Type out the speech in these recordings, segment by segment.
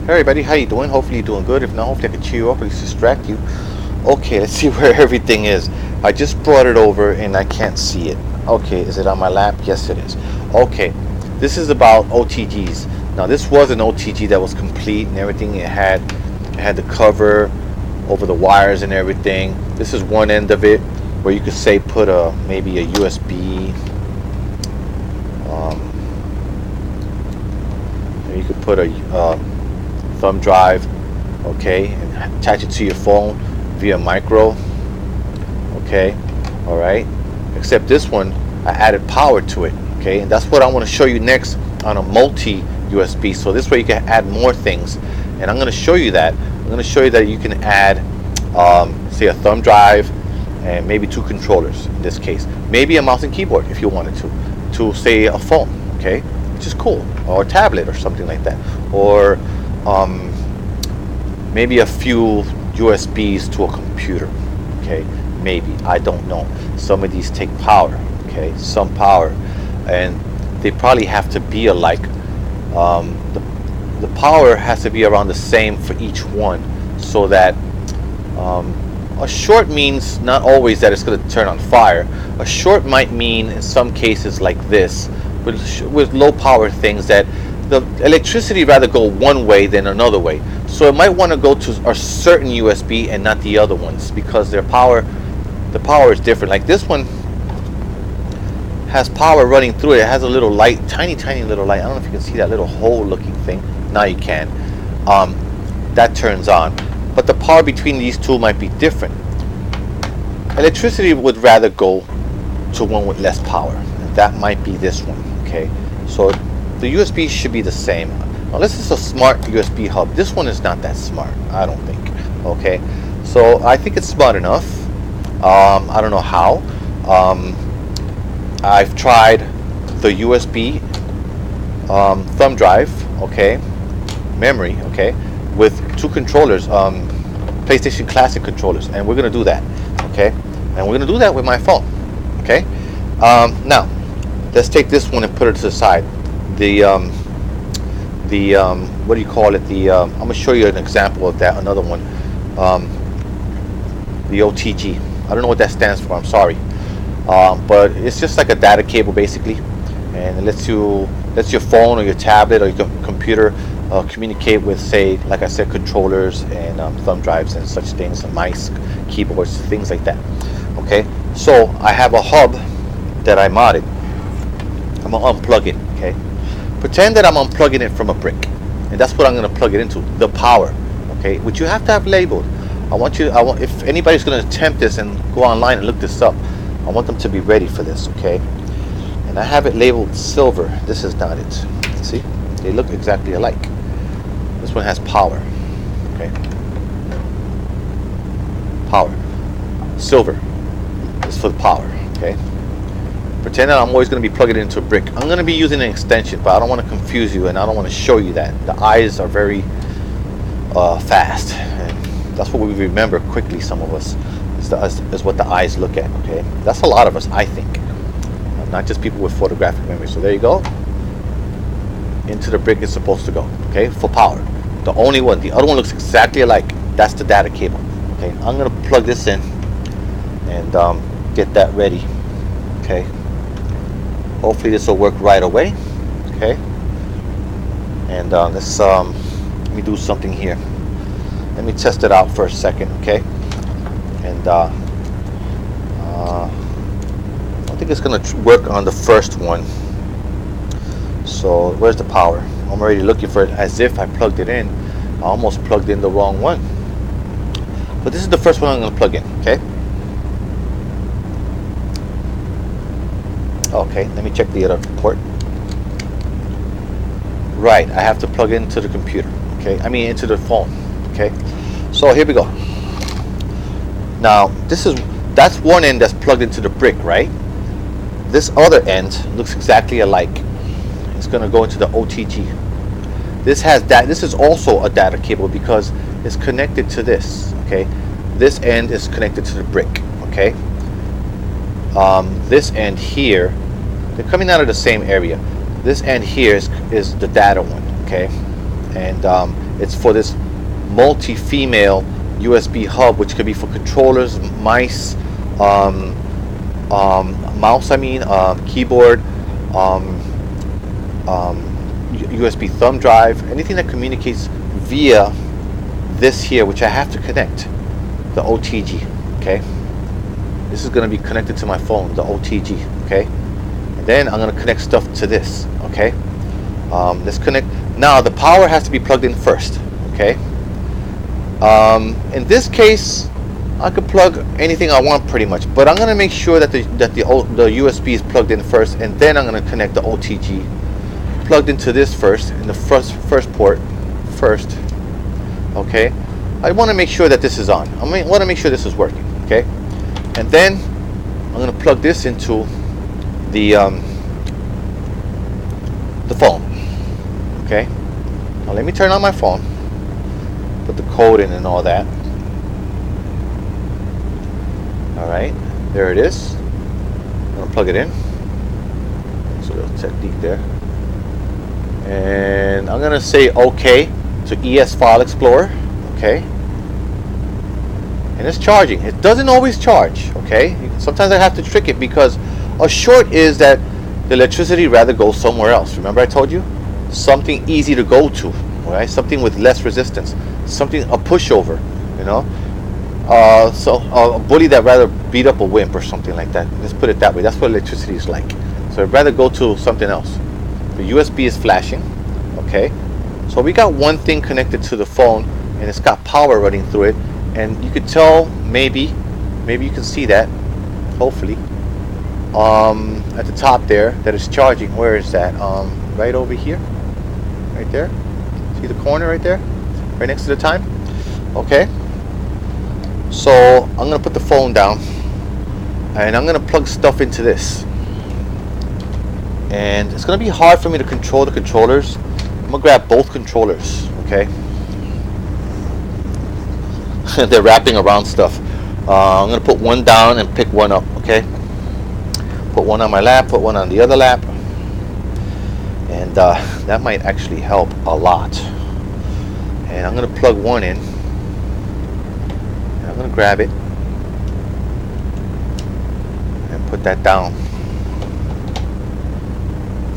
Hey everybody, how you doing? Hopefully you're doing good. If not, hopefully I can cheer you up, at least distract you. Okay, let's see where everything is. I just brought it over and I can't see it. Okay, is it on my lap? Yes, it is. Okay, this is about OTGs. Now this was an OTG that was complete and everything. It had the cover over the wires and everything. This is one end of it where you could say put maybe a USB. You could put a thumb drive, okay, and attach it to your phone via micro, okay, all right. Except this one, I added power to it, okay, and that's what I want to show you next on a multi USB. So this way you can add more things, and I'm going to show you that. I'm going to show you that you can add, say, a thumb drive and maybe two controllers in this case, maybe a mouse and keyboard if you wanted to say a phone, okay, which is cool, or a tablet or something like that, or maybe a few USBs to a computer, okay, maybe, I don't know. Some of these take power, okay, some power, and they probably have to be alike. The power has to be around the same for each one, so that a short means not always that it's going to turn on fire. A short might mean in some cases like this, with low power things, that the electricity rather go one way than another way. So it might want to go to a certain USB and not the other ones, because the power is different. Like this one has power running through it. It has a little light, tiny little light. I don't know if you can see that little hole looking thing. Now you can. That turns on. But the power between these two might be different. Electricity would rather go to one with less power. And that might be this one. Okay. So the USB should be the same. Now this is a smart USB hub. This one is not that smart, I don't think. Okay. So I think it's smart enough. I don't know how. I've tried the USB thumb drive, okay, memory, okay, with two controllers, PlayStation Classic controllers, and we're gonna do that, okay, and we're gonna do that with my phone, okay. Now let's take this one and put it to the side. The what do you call it? I'm gonna show you an example of that. Another one, the OTG. I don't know what that stands for. I'm sorry, but it's just like a data cable basically, and it lets your phone or your tablet or your computer communicate with, say, like I said, controllers and thumb drives and such things, mice, keyboards, things like that. Okay, so I have a hub that I modded. I'm gonna unplug it. Okay, pretend that I'm unplugging it from a brick, and that's what I'm gonna plug it into, the power. Okay, which you have to have labeled. I want if anybody's gonna attempt this and go online and look this up, I want them to be ready for this. Okay, and I have it labeled silver. This is not it. See, they look exactly alike. This one has power. Okay, power. Silver is for the power. Okay, pretend that I'm always going to be plugging it into a brick. I'm going to be using an extension, but I don't want to confuse you, and I don't want to show you that. The eyes are very fast, and that's what we remember quickly. Some of us is what the eyes look at. Okay, that's a lot of us, I think, not just people with photographic memory. So there you go. Into the brick it's supposed to go. Okay, for power. The only one. The other one looks exactly alike. That's the data cable. Okay, I'm going to plug this in and get that ready. Okay, hopefully this will work right away. Okay, and let's let me do something here. Let me test it out for a second. Okay, and I think it's gonna work on the first one. So where's the power? I'm already looking for it as if I plugged it in. I almost plugged in the wrong one, but this is the first one I'm gonna plug in. Okay, let me check the other port. Right, I have to plug into the computer. Okay, I mean into the phone. Okay, so here we go. Now that's one end that's plugged into the brick, right? This other end looks exactly alike. It's going to go into the OTG. This is also a data cable because it's connected to this. Okay, this end is connected to the brick. Okay, this end here, they're coming out of the same area. This end here is the data one. Okay, and it's for this multi-female USB hub, which could be for controllers, mouse, keyboard, USB thumb drive, anything that communicates via this here, which I have to connect, the OTG. Okay, this is going to be connected to my phone, the OTG. Okay, and then I'm going to connect stuff to this. Okay, let's connect. Now the power has to be plugged in first. Okay, in this case I could plug anything I want pretty much, but I'm going to make sure that the USB is plugged in first, and then I'm going to connect the OTG plugged into this first, in the first port first. Okay, I want to make sure that this is on. I want to make sure this is working. Okay, and then I'm going to plug this into the phone. Okay, now let me turn on my phone, put the code in and all that. Alright, there it is. I'm going to plug it in. So a little technique there. And I'm going to say OK to ES File Explorer. Okay. And it's charging. It doesn't always charge. Okay. Sometimes I have to trick it, because a short is that the electricity rather goes somewhere else. Remember I told you? Something easy to go to. Right? Something with less resistance. Something, a pushover. You know? So a bully that rather beat up a wimp or something like that. Let's put it that way. That's what electricity is like. So I'd rather go to something else. The USB is flashing. Okay, so we got one thing connected to the phone, and it's got power running through it, and you could tell, maybe you can see that, hopefully, at the top there, that it's charging. Where is that? Right over here, right there. See the corner right there, right next to the time. Okay. So I'm going to put the phone down, and I'm going to plug stuff into this. And it's going to be hard for me to control the controllers. I'm going to grab both controllers, okay? They're wrapping around stuff. I'm going to put one down and pick one up, okay? Put one on my lap, put one on the other lap. And that might actually help a lot. And I'm going to plug one in. I'm going to grab it and put that down.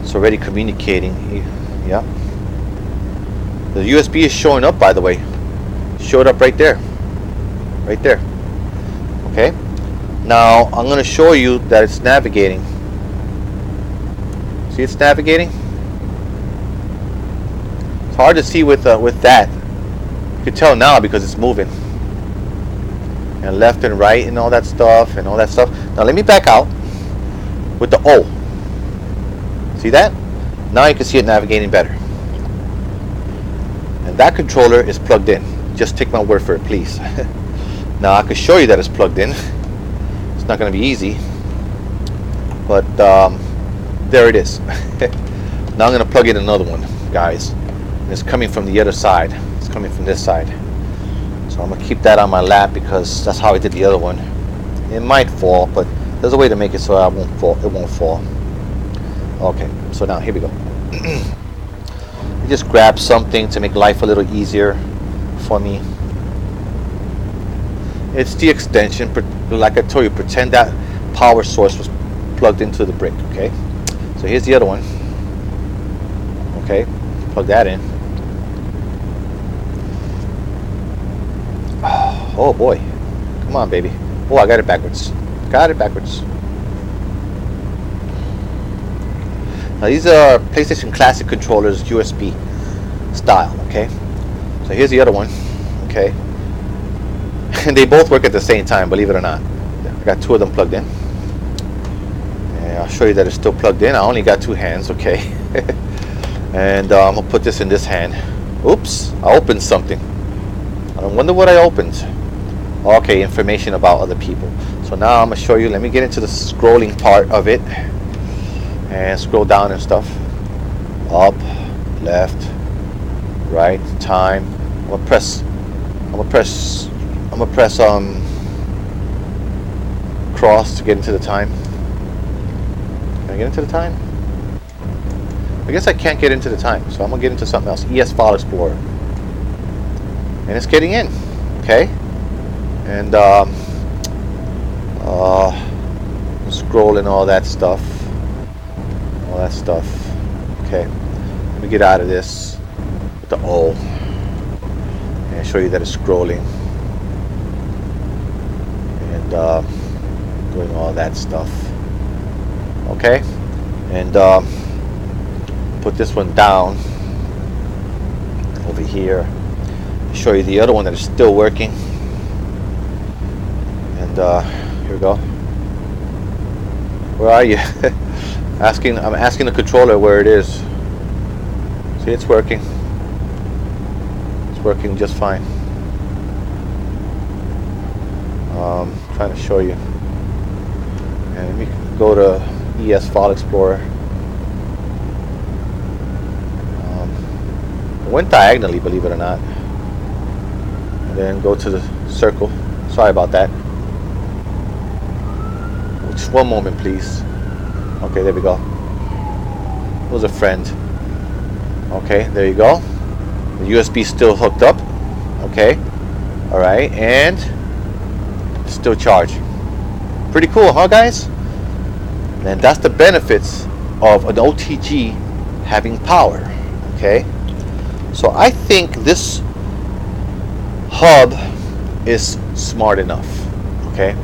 It's already communicating. Yeah. The USB is showing up, by the way. Showed up right there. Right there. Okay. Now I'm going to show you that it's navigating. See, it's navigating. It's hard to see with that. You can tell now because it's moving. And left and right and all that stuff. Now let me back out with the O. See that? Now you can see it navigating better. And that controller is plugged in. Just take my word for it, please. Now I can show you that it's plugged in. It's not going to be easy, but there it is. Now I'm going to plug in another one, guys. It's coming from the other side. It's coming from this side. So I'm going to keep that on my lap because that's how I did the other one. It might fall, but there's a way to make it so it won't fall. Okay, so now here we go. I just grab something to make life a little easier for me. It's the extension, like I told you, pretend that power source was plugged into the brick, okay? So here's the other one. Okay, plug that in. Oh boy, come on baby. Oh, I got it backwards. Now these are PlayStation Classic controllers, USB style, okay? So here's the other one, okay? And they both work at the same time, believe it or not. I got two of them plugged in. And I'll show you that it's still plugged in. I only got two hands, okay? And I'm gonna put this in this hand. Oops, I opened something. I wonder what I opened. Okay, information about other people. So now I'm gonna show you. Let me get into the scrolling part of it and scroll down and stuff. Up, left, right, time. I'm gonna press cross to get into the time. Can I get into the time? I guess I can't get into the time, so I'm gonna get into something else. ES File Explorer, and it's getting in. Okay, and scrolling all that stuff. Okay, let me get out of this with the O and show you that it's scrolling and doing all that stuff. Okay, and put this one down over here. Show you the other one that is still working. And here we go. Where are you? I'm asking the controller where it is. See, it's working. It's working just fine. Trying to show you. And let me go to ES File Explorer. It went diagonally, believe it or not. And then go to the circle. Sorry about that. Just one moment, please. Okay, there we go. It was a friend. Okay, there you go. The USB is still hooked up. Okay. Alright, and it's still charging. Pretty cool, huh, guys? And that's the benefits of an OTG having power. Okay. So I think this hub is smart enough. Okay.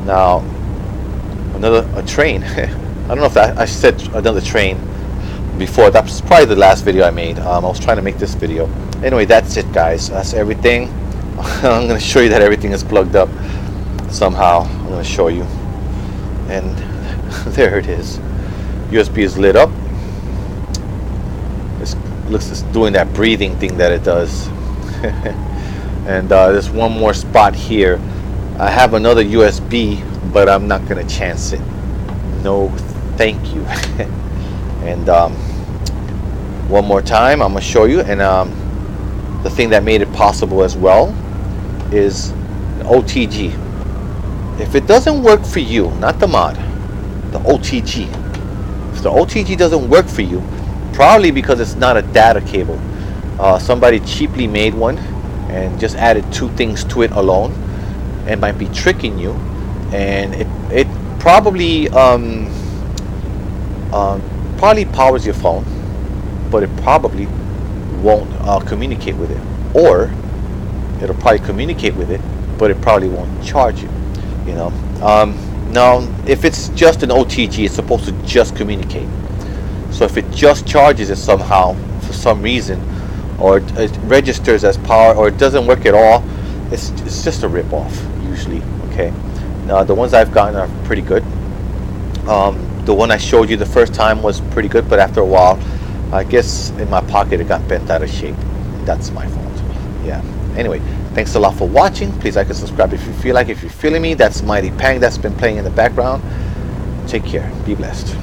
Now, a train. I don't know if I said another train before. That's probably the last video I made. I was trying to make this video. Anyway, that's it, guys. That's everything. I'm going to show you that everything is plugged up somehow. I'm going to show you. And there it is. USB is lit up. It looks like it's doing that breathing thing that it does. And there's one more spot here. I have another USB, but I'm not going to chance it. No, thank you. And one more time, I'm going to show you. And the thing that made it possible as well is OTG. If it doesn't work for you, not the mod, the OTG. If the OTG doesn't work for you, probably because it's not a data cable. Somebody cheaply made one and just added two things to it alone, and might be tricking you. And it probably probably powers your phone, but it probably won't communicate with it, or it'll probably communicate with it, but it probably won't charge you. You know. Now, if it's just an OTG, it's supposed to just communicate. So if it just charges it somehow for some reason, or it registers as power, or it doesn't work at all, it's just a rip-off usually. Okay. Now the ones I've gotten are pretty good. The one I showed you the first time was pretty good, but after a while, I guess in my pocket it got bent out of shape. That's my fault. Yeah. Anyway, thanks a lot for watching. Please like and subscribe if you feel like. If you're feeling me, that's Mighty Pang that's been playing in the background. Take care. Be blessed.